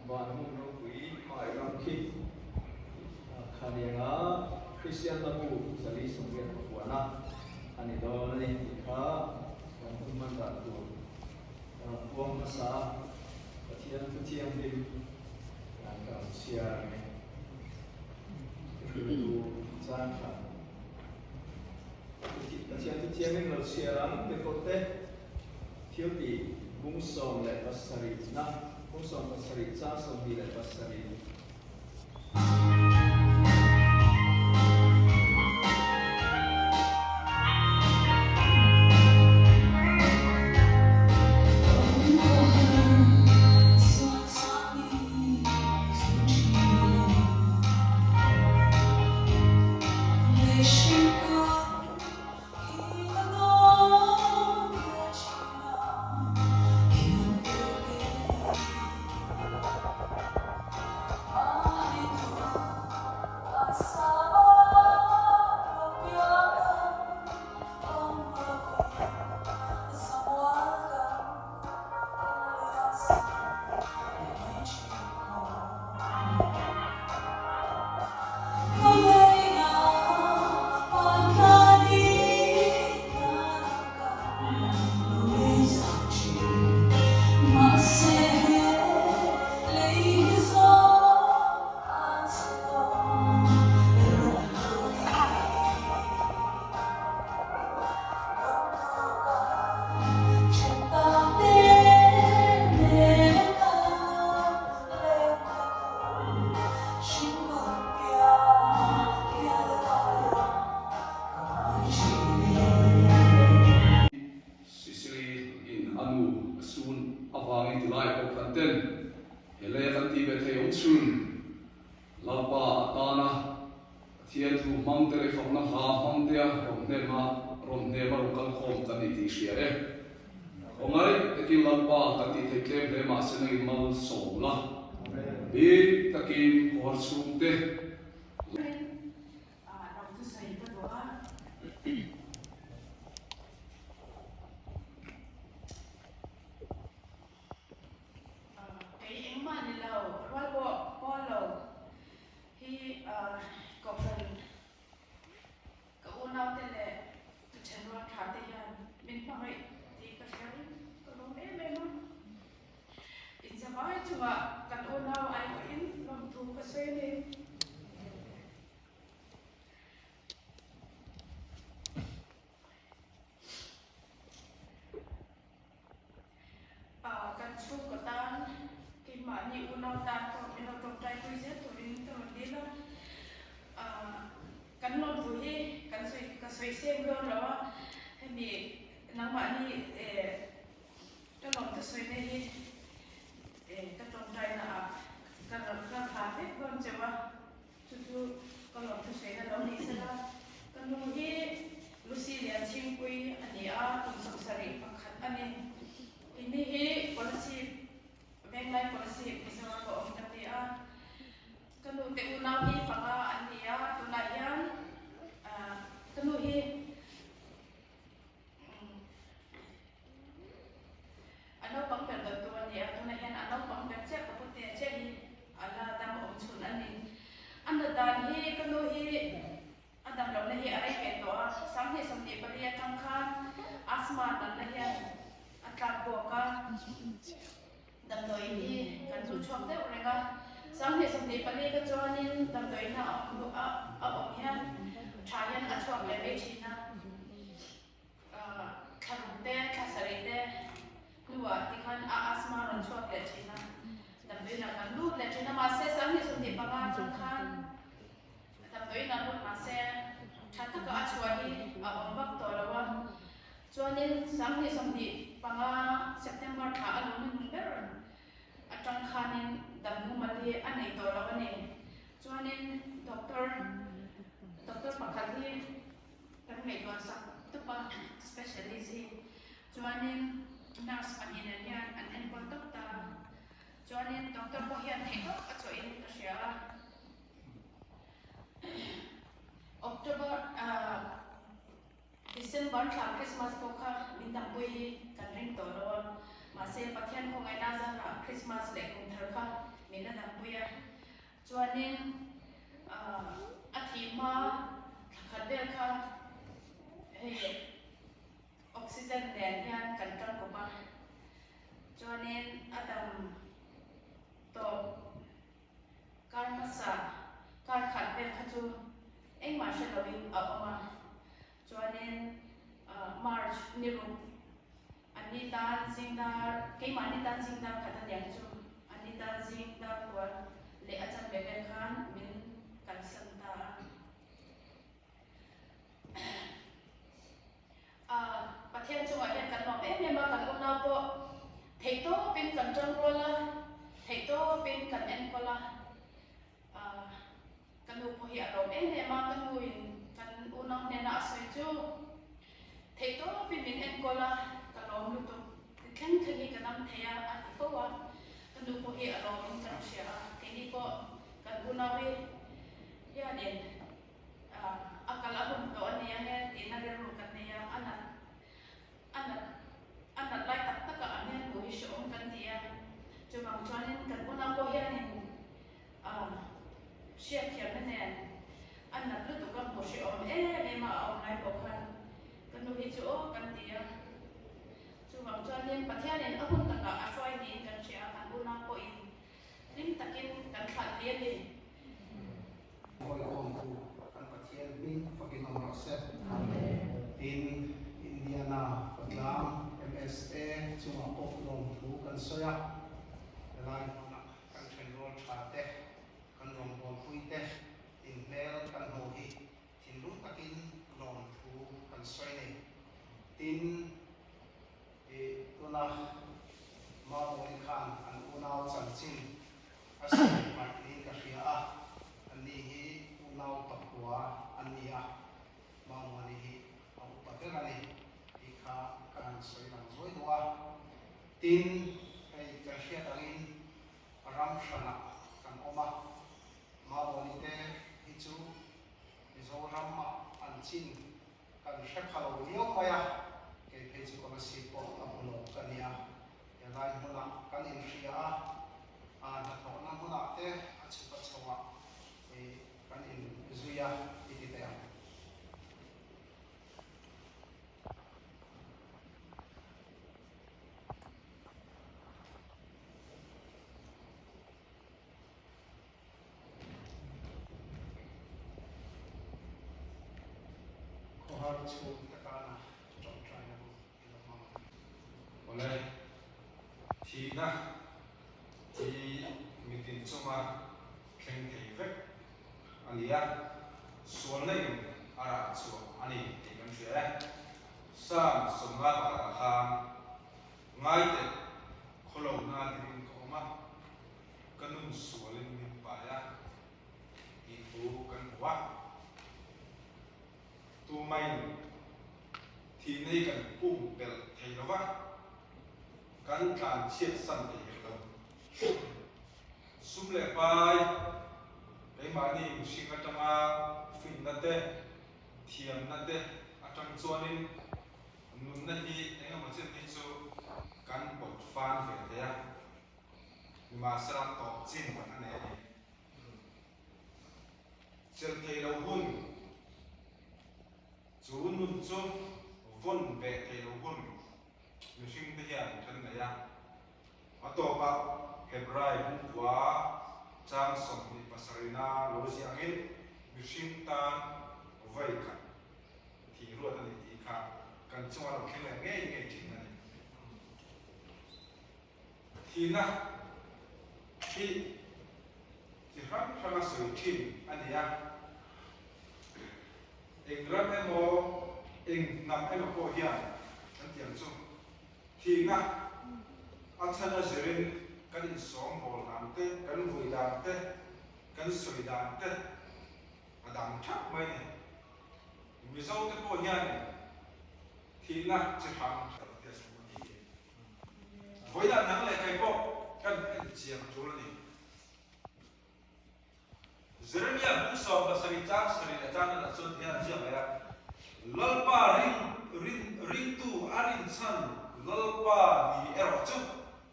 ban hum no pui mai ram khi khanianga Christian tabu sali songya wana ani do ni kha hum man da tu wong sa pathian pathian dim ang ka sia ni tu chan kha pathian ni lo sia ram te kote thiếu tỷ bung song le pasari na bung song pasari cha song bi le pasari thiên thu mang tere phong na ha mang tia rom ne ma rukal khom kan ni ti sia e ongai takin lampa kan ti theklem le ma senai mal sola bi takin hor sum te cuma kan unau ai ko in lam thu ka sene kan chu ka tan ki ma ni unau ta ko ni no tong tai ku je to in to dila kan non thu hi kan soi ka soi sem lo lawa hemi nang ma ni ta non ta soi ne hi ka tong tai na ka ka pha pe kon che wa chu ka lo tu sei na lo ni sa la ka nu hi lucy lian ching pui ani a tum sam sari pakhat ani ini hi policy bank life policy misal ko om ta a ka nu te unau hi panga ani a tu na yan ka nu hi ano pang pertuan dia tu na yan ano pang perce kapute che ni ala dam om chun ani anda dan hi kanu hi adam lo na hi arai pe to sam he sam ni pariya tang khan asma dan na yan atlak bo ka dam doi hi kan chu chok de urega sam he sam ni pariya ka chonin dam doi na om yan thayan achok le be china kharute khasari de luwa tikhan asma ron chok le china dambe na kan lu le china ma se sam ni sum ni panga chang khan dambe na lu ma se thata ka achwa hi om bak to lawa chonin sam ni sum ni panga September tha alu ni ber atang khanin dambu mali anei to lawa ni chonin doctor pakhali kan ngai to sak tupa specialist hi chonin nurse panin yan an pon doctor chonin doctor ko hian thei to a cho in asia October December tha Christmas ko kha min dam pui kan ring to lo ma se pathian ko ngai na za Christmas le kum thar kha min chuanin a thima khatbel kha hei oxygen len hian kan tang ko ba chuanin adam to karmasa kar khatbel kha chu engma shalawin a oma chuanin march niru ani dan singdar keimani dan singdar khatan yang chu ani dan singdar ko le achan bebel khan min kan santa pathian chu ai kan nom em ma kan una po theito pin kan chon rola theito pin kan en kola kan nu po hi alo em ma kan nuin kan una ne na asoi chu theito pin min en kola kan nom lu to kan thagi kanam theya a fo wa kan nu po hi alo kan sia ke ni po kan una wi ya den akala hun to ania he ina ru kan ne ya anak lai tak taka anen bu hi shom kan dia chumang chuanin kan una ko hianin shia khiam ne anak lu tu kan bo shi om me ma om lai bo khan kan nu hi chu kan dia chumang chuanin pathianin ahun taka afoi ni kan shia kan una ko in lim takin kan khat lian ni Oi om tu kan pathian ping pakin om rosep in Indiana Patlam MSA cuma pok long tu kan soya lai nak kan chendol chate kan long bol puite in mel kan hohi tin lu takin long tu kan soy ni tin tuna ma bol khan an unau chan chin asai mat ni ka ria ani hi unau takwa ania ma mani hi au paterani ikha kan soilang zoi doa tin ai kasia tangin ram shana kan oma ma bonite hichu izo ramma anchin kan shakhalo niyo maya ke phechu ko si po apulo kania ya lai mula kan in ria na to na mula te achu pa chawa kan in zuya ititaya kohar chu takana trong trai na ilama Oleh Tina di mitin cuma keng kevek alia sualai ara su ani tikan cia sam sunga parahan ngai te kalau na dirin koma kanun sualin min paya itu kan wa tu main Tina kan pum bel thailawa kan kan chiết san thì hiểu đâu sum lệ pai cái mà đi sinh hoạt trong phim nát thế thiam nát thế trong chuan in nun nát đi anh em mà chơi đi chú kan bột phan về thế à nhưng mà sẽ làm tọt trên phần này chơi thầy đầu hun chú nun chú vun về thầy đầu hun Mishing Tiyan Kanaya Atopa Hebrai Bukwa Chang Somni Pasarina Losi Angin Mishing Tan Vaika Thì ruột anh thì khá cần cho nó khi là nghe chính này thì na thì rắm rắm sự chim anh ya anh rắm em mô anh nằm em mô hiền anh tiệm chung thì nga anh thân zerin kan in song bol nam te kan vui dan te kan soi dan te adam thak mai ne mi zo te po hian thì nga che thang te su ni voi dan nang le kai po kan en chiang chu ni Jeremia bu so ba sari cha sari la cha na chon hian ji ya lalpa ring tu arin chan lalpa ni ero chu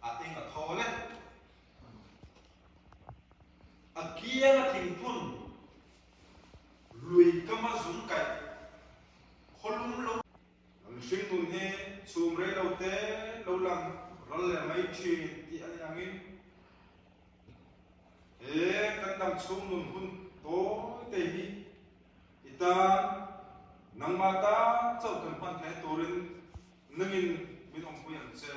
ating a thole akia na thing thun lui kama zum kai kholum lo al sing nun he sum re lo te lo lang ral le mai chi ti an yangin kan dam sum nun hun to te hi ita nang mata chau kan pan the torin nangin min ong puyan che